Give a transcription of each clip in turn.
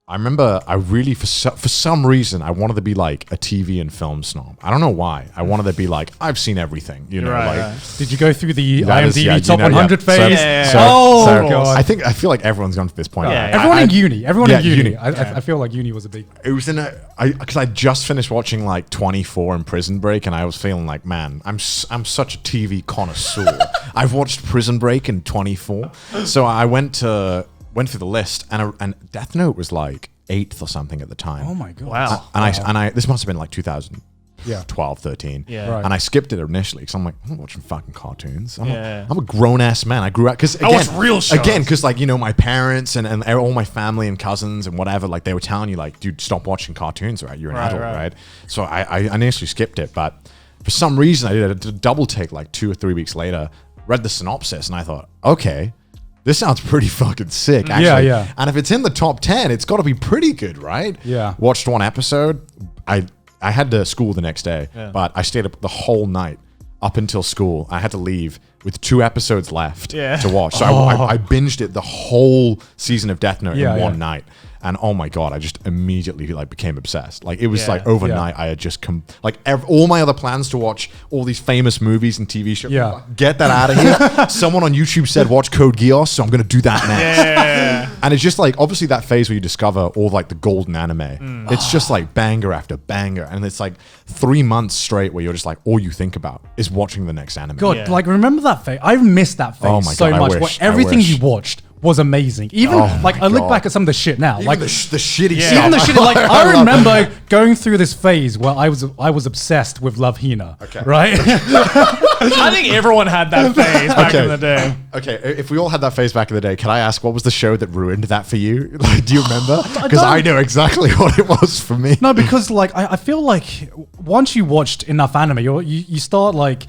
I remember I really, for some reason, I wanted to be like a TV and film snob. I don't know why. I wanted to be like, I've seen everything, you know. Right. Did you go through the IMDb top 100 phase? God. I feel like everyone's gone to this point. Yeah, everyone in uni. I feel like uni was a big... It was because I just finished watching like 24 and Prison Break, and I was feeling like, man, I'm such a TV connoisseur. I've watched Prison Break and 24. So I went through the list, and Death Note was like 8th or something at the time. Oh my god! Wow. And I this must have been like 2012, 13. Yeah. Right. And I skipped it initially because I'm like, I'm not watching fucking cartoons. I'm a grown ass man. I grew up because I watched real shows. Again, because like my parents and all my family and cousins and whatever, like they were telling you like, dude, stop watching cartoons. Right, you're an adult, right? So I initially skipped it, but for some reason I did a double take like 2 or 3 weeks later. Read the synopsis and I thought, okay. This sounds pretty fucking sick, actually. Yeah. And if it's in the top 10, it's got to be pretty good, right? Yeah. Watched one episode. I had to school the next day, but I stayed up the whole night up until school. I had to leave with 2 episodes left to watch. So I binged it, the whole season of Death Note in one night. And oh my god, I just immediately like became obsessed. Like it was like overnight, I had just all my other plans to watch all these famous movies and TV shows. Yeah. Get that out of here. Someone on YouTube said watch Code Geass, so I'm gonna do that next. And it's just like obviously that phase where you discover all like the golden anime. It's just like banger after banger, and it's like 3 months straight where you're just like all you think about is watching the next anime. God, like remember that phase? I missed that phase so much. Where everything you watched was amazing. Even like I look back at some of the shit now, even like the shitty stuff. Even the shit. Like I remember going through this phase where I was obsessed with Love Hina. Okay. Right. I think everyone had that phase back in the day. Okay, if we all had that phase back in the day, can I ask what was the show that ruined that for you? Like, do you remember? Because I know exactly what it was for me. No, because like I feel like once you watched enough anime, you start like.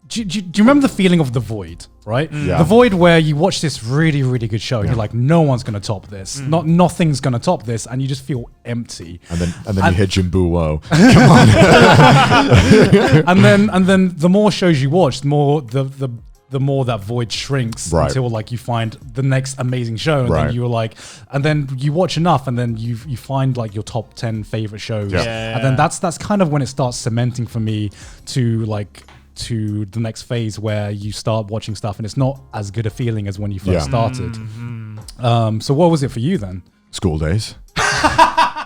Do you remember the feeling of The Void, right? Yeah. The Void where you watch this really, really good show and you're like, no one's going to top this. Nothing's going to top this. And you just feel empty. And then you hit Jimbo Wo. Come on. and then the more shows you watch, the more that void shrinks until like you find the next amazing show. And then you were like, and then you watch enough and then you find like your top 10 favorite shows. And then that's kind of when it starts cementing for me to the next phase where you start watching stuff and it's not as good a feeling as when you first started. So what was it for you then? School days.